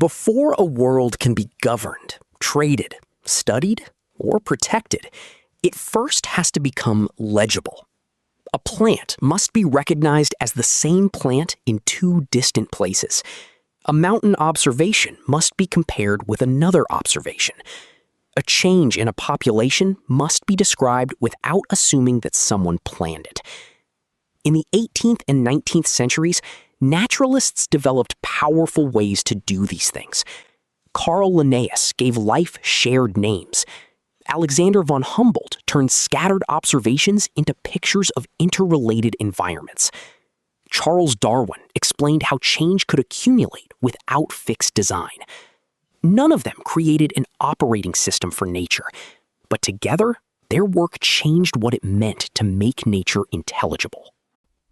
Before a world can be governed, traded, studied, or protected, it first has to become legible. A plant must be recognized as the same plant in two distant places. A mountain observation must be compared with another observation. A change in a population must be described without assuming that someone planned it. In the 18th and 19th centuries, naturalists developed powerful ways to do these things. Carl Linnaeus gave life shared names. Alexander von Humboldt turned scattered observations into pictures of interrelated environments. Charles Darwin explained how change could accumulate without fixed design. None of them created an operating system for nature, but together, their work changed what it meant to make nature intelligible.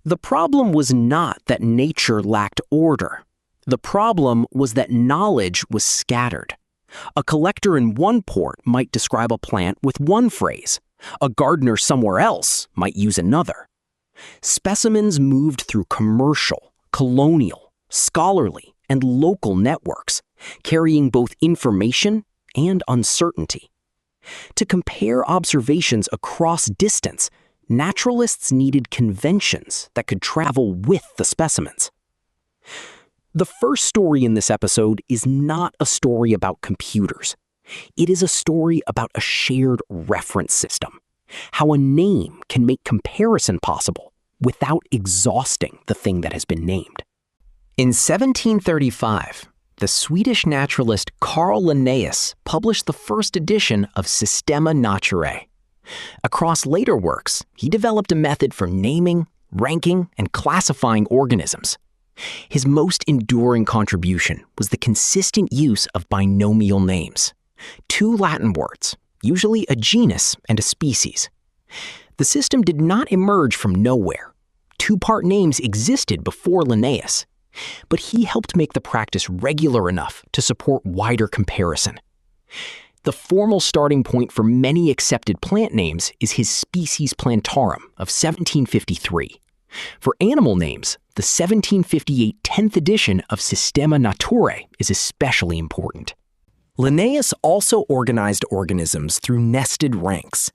The problem was not that nature lacked order. The problem was that knowledge was scattered. A collector in one port might describe a plant with one phrase. A gardener somewhere else might use another. Specimens moved through commercial, colonial, scholarly, and local networks, carrying both information and uncertainty. To compare observations across distance, naturalists needed conventions that could travel with the specimens. The first story in this episode is not a story about computers. It is a story about a shared reference system, how a name can make comparison possible without exhausting the thing that has been named. In 1735, the Swedish naturalist Carl Linnaeus published the first edition of Systema Naturae. Across later works, he developed a method for naming, ranking, and classifying organisms. His most enduring contribution was the consistent use of binomial names, two Latin words, usually a genus and a species. The system did not emerge from nowhere. Two-part names existed before Linnaeus, but he helped make the practice regular enough to support wider comparison. The formal starting point for many accepted plant names is his Species Plantarum of 1753. For animal names, the 1758 10th edition of Systema Naturae is especially important. Linnaeus also organized organisms through nested ranks.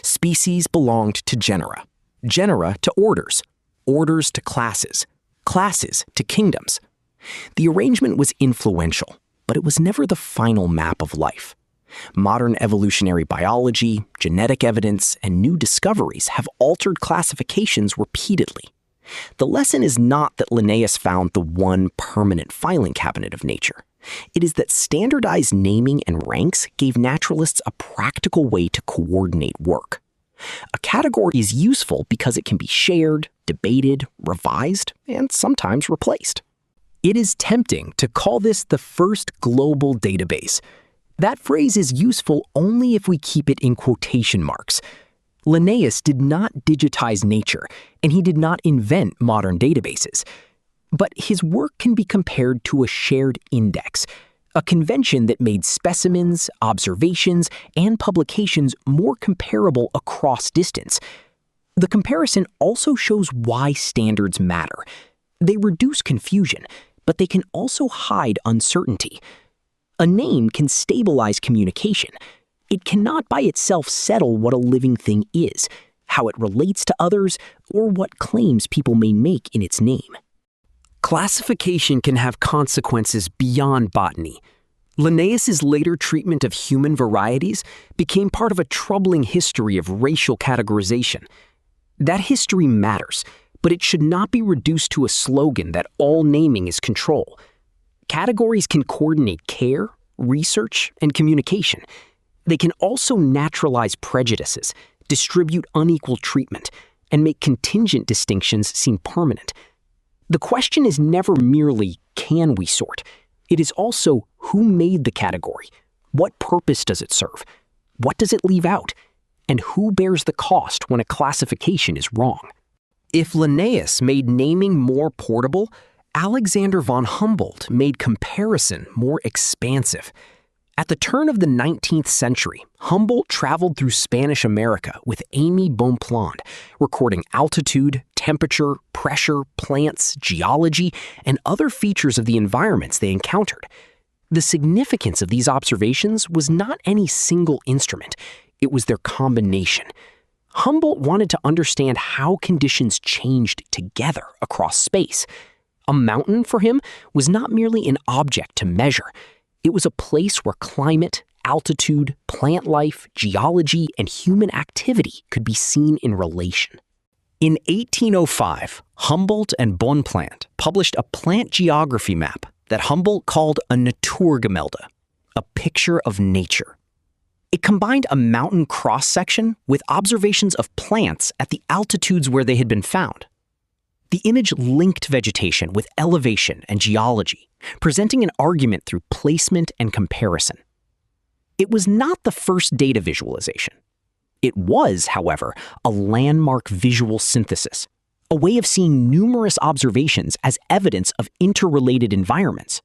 Species belonged to genera, genera to orders, orders to classes, classes to kingdoms. The arrangement was influential, but it was never the final map of life. Modern evolutionary biology, genetic evidence, and new discoveries have altered classifications repeatedly. The lesson is not that Linnaeus found the one permanent filing cabinet of nature. It is that standardized naming and ranks gave naturalists a practical way to coordinate work. A category is useful because it can be shared, debated, revised, and sometimes replaced. It is tempting to call this the first global database. That phrase is useful only if we keep it in quotation marks. Linnaeus did not digitize nature, and he did not invent modern databases. But his work can be compared to a shared index, a convention that made specimens, observations, and publications more comparable across distance. The comparison also shows why standards matter. They reduce confusion, but they can also hide uncertainty. A name can stabilize communication. It cannot by itself settle what a living thing is, how it relates to others, or what claims people may make in its name. Classification can have consequences beyond botany. Linnaeus's later treatment of human varieties became part of a troubling history of racial categorization. That history matters, but it should not be reduced to a slogan that all naming is control. Categories can coordinate care, research, and communication. They can also naturalize prejudices, distribute unequal treatment, and make contingent distinctions seem permanent. The question is never merely, can we sort? It is also, who made the category? What purpose does it serve? What does it leave out? And who bears the cost when a classification is wrong? If Linnaeus made naming more portable, Alexander von Humboldt made comparison more expansive. At the turn of the 19th century, Humboldt traveled through Spanish America with Aimé Bonpland, recording altitude, temperature, pressure, plants, geology, and other features of the environments they encountered. The significance of these observations was not any single instrument, it was their combination. Humboldt wanted to understand how conditions changed together across space. A mountain, for him, was not merely an object to measure. It was a place where climate, altitude, plant life, geology, and human activity could be seen in relation. In 1805, Humboldt and Bonpland published a plant geography map that Humboldt called a Naturgemälde, a picture of nature. It combined a mountain cross-section with observations of plants at the altitudes where they had been found. The image linked vegetation with elevation and geology, presenting an argument through placement and comparison. It was not the first data visualization. It was, however, a landmark visual synthesis, a way of seeing numerous observations as evidence of interrelated environments.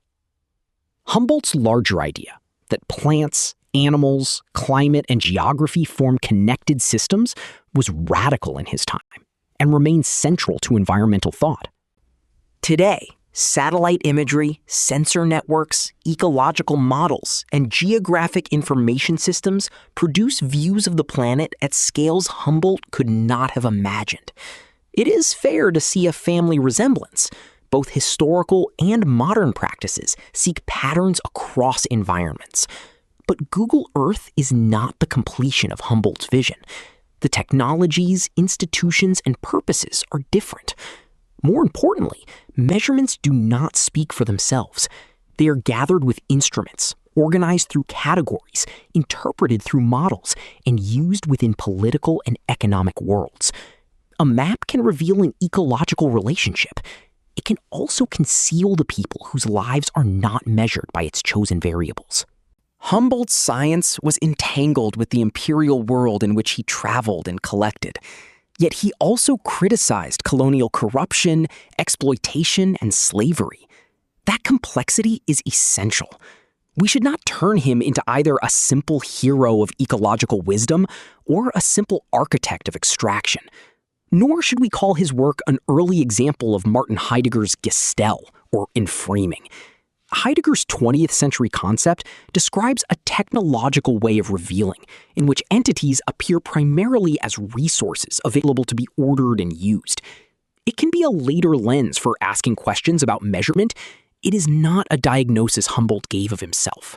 Humboldt's larger idea that plants, animals, climate, and geography form connected systems was radical in his time and remains central to environmental thought. Today, satellite imagery, sensor networks, ecological models, and geographic information systems produce views of the planet at scales Humboldt could not have imagined. It is fair to see a family resemblance. Both historical and modern practices seek patterns across environments. But Google Earth is not the completion of Humboldt's vision. The technologies, institutions, and purposes are different. More importantly, measurements do not speak for themselves. They are gathered with instruments, organized through categories, interpreted through models, and used within political and economic worlds. A map can reveal an ecological relationship. It can also conceal the people whose lives are not measured by its chosen variables. Humboldt's science was entangled with the imperial world in which he traveled and collected. Yet he also criticized colonial corruption, exploitation, and slavery. That complexity is essential. We should not turn him into either a simple hero of ecological wisdom or a simple architect of extraction. Nor should we call his work an early example of Martin Heidegger's Gestell, or enframing. Heidegger's 20th century concept describes a technological way of revealing, in which entities appear primarily as resources available to be ordered and used. It can be a later lens for asking questions about measurement. It is not a diagnosis Humboldt gave of himself.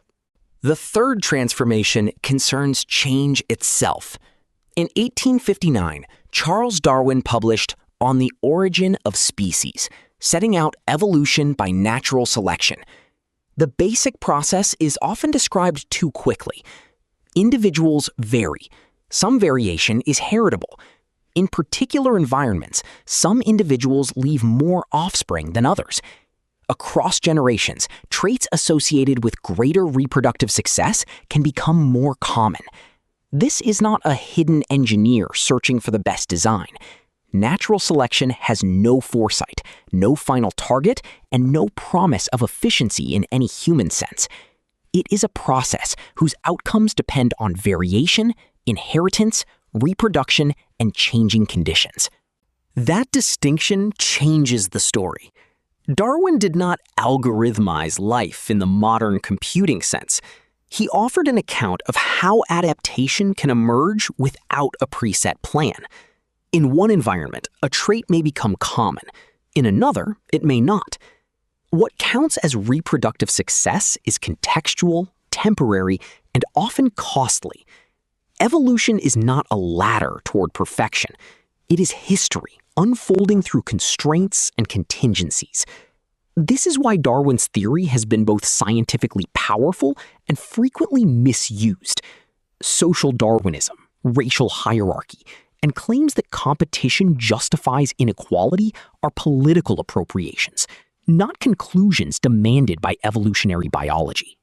The third transformation concerns change itself. In 1859, Charles Darwin published On the Origin of Species, setting out evolution by natural selection. The basic process is often described too quickly. Individuals vary. Some variation is heritable. In particular environments, some individuals leave more offspring than others. Across generations, traits associated with greater reproductive success can become more common. This is not a hidden engineer searching for the best design. Natural selection has no foresight, no final target, and no promise of efficiency in any human sense. It is a process whose outcomes depend on variation, inheritance, reproduction, and changing conditions. That distinction changes the story. Darwin did not algorithmize life in the modern computing sense. He offered an account of how adaptation can emerge without a preset plan. In one environment, a trait may become common. In another, it may not. What counts as reproductive success is contextual, temporary, and often costly. Evolution is not a ladder toward perfection. It is history, unfolding through constraints and contingencies. This is why Darwin's theory has been both scientifically powerful and frequently misused. Social Darwinism, racial hierarchy, and claims that competition justifies inequality are political appropriations, not conclusions demanded by evolutionary biology.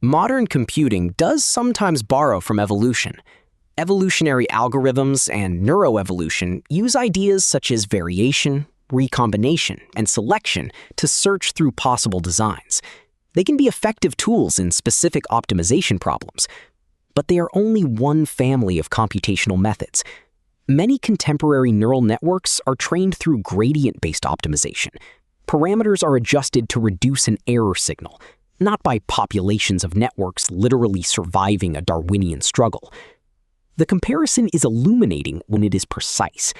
Modern computing does sometimes borrow from evolution. Evolutionary algorithms and neuroevolution use ideas such as variation, recombination, and selection to search through possible designs. They can be effective tools in specific optimization problems, but they are only one family of computational methods. Many contemporary neural networks are trained through gradient-based optimization. Parameters are adjusted to reduce an error signal. not by populations of networks literally surviving a Darwinian struggle. The comparison is illuminating when it is precise.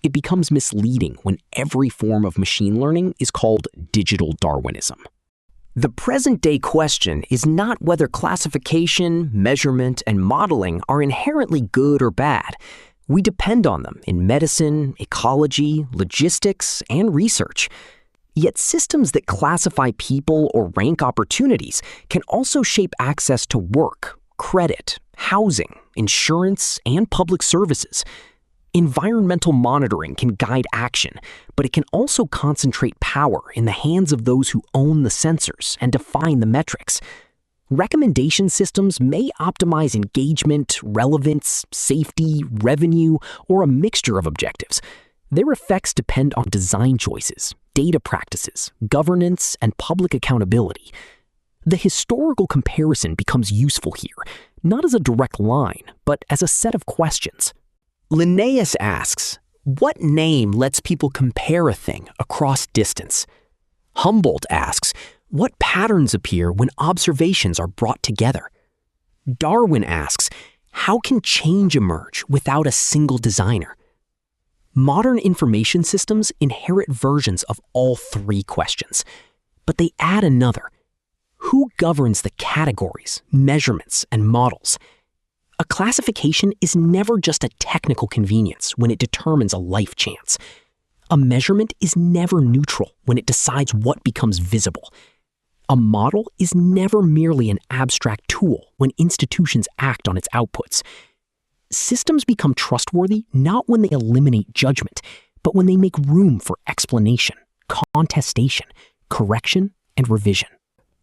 It becomes misleading when every form of machine learning is called digital Darwinism. The present-day question is not whether classification, measurement, and modeling are inherently good or bad. We depend on them in medicine, ecology, logistics, and research. Yet systems that classify people or rank opportunities can also shape access to work, credit, housing, insurance, and public services. Environmental monitoring can guide action, but it can also concentrate power in the hands of those who own the sensors and define the metrics. Recommendation systems may optimize engagement, relevance, safety, revenue, or a mixture of objectives. Their effects depend on design choices, data practices, governance, and public accountability. The historical comparison becomes useful here, not as a direct line, but as a set of questions. Linnaeus asks, what name lets people compare a thing across distance? Humboldt asks, what patterns appear when observations are brought together? Darwin asks, how can change emerge without a single designer? Modern information systems inherit versions of all three questions, but they add another. Who governs the categories, measurements, and models? A classification is never just a technical convenience when it determines a life chance. A measurement is never neutral when it decides what becomes visible. A model is never merely an abstract tool when institutions act on its outputs. Systems become trustworthy not when they eliminate judgment, but when they make room for explanation, contestation, correction, and revision.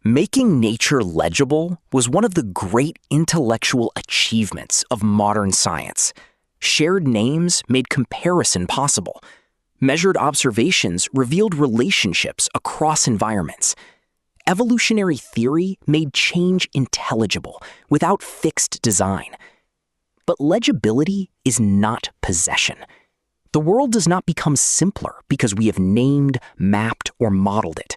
Making nature legible was one of the great intellectual achievements of modern science. Shared names made comparison possible. Measured observations revealed relationships across environments. Evolutionary theory made change intelligible without fixed design. But legibility is not possession. The world does not become simpler because we have named, mapped, or modeled it.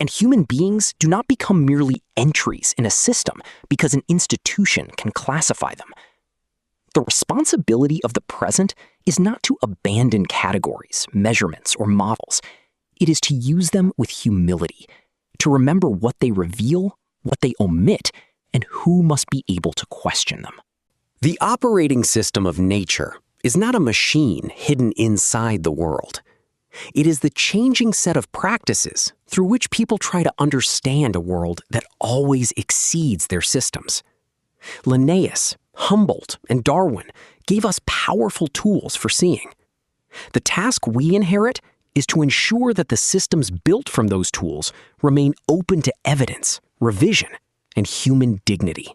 And human beings do not become merely entries in a system because an institution can classify them. The responsibility of the present is not to abandon categories, measurements, or models. It is to use them with humility, to remember what they reveal, what they omit, and who must be able to question them. The operating system of nature is not a machine hidden inside the world. It is the changing set of practices through which people try to understand a world that always exceeds their systems. Linnaeus, Humboldt, and Darwin gave us powerful tools for seeing. The task we inherit is to ensure that the systems built from those tools remain open to evidence, revision, and human dignity.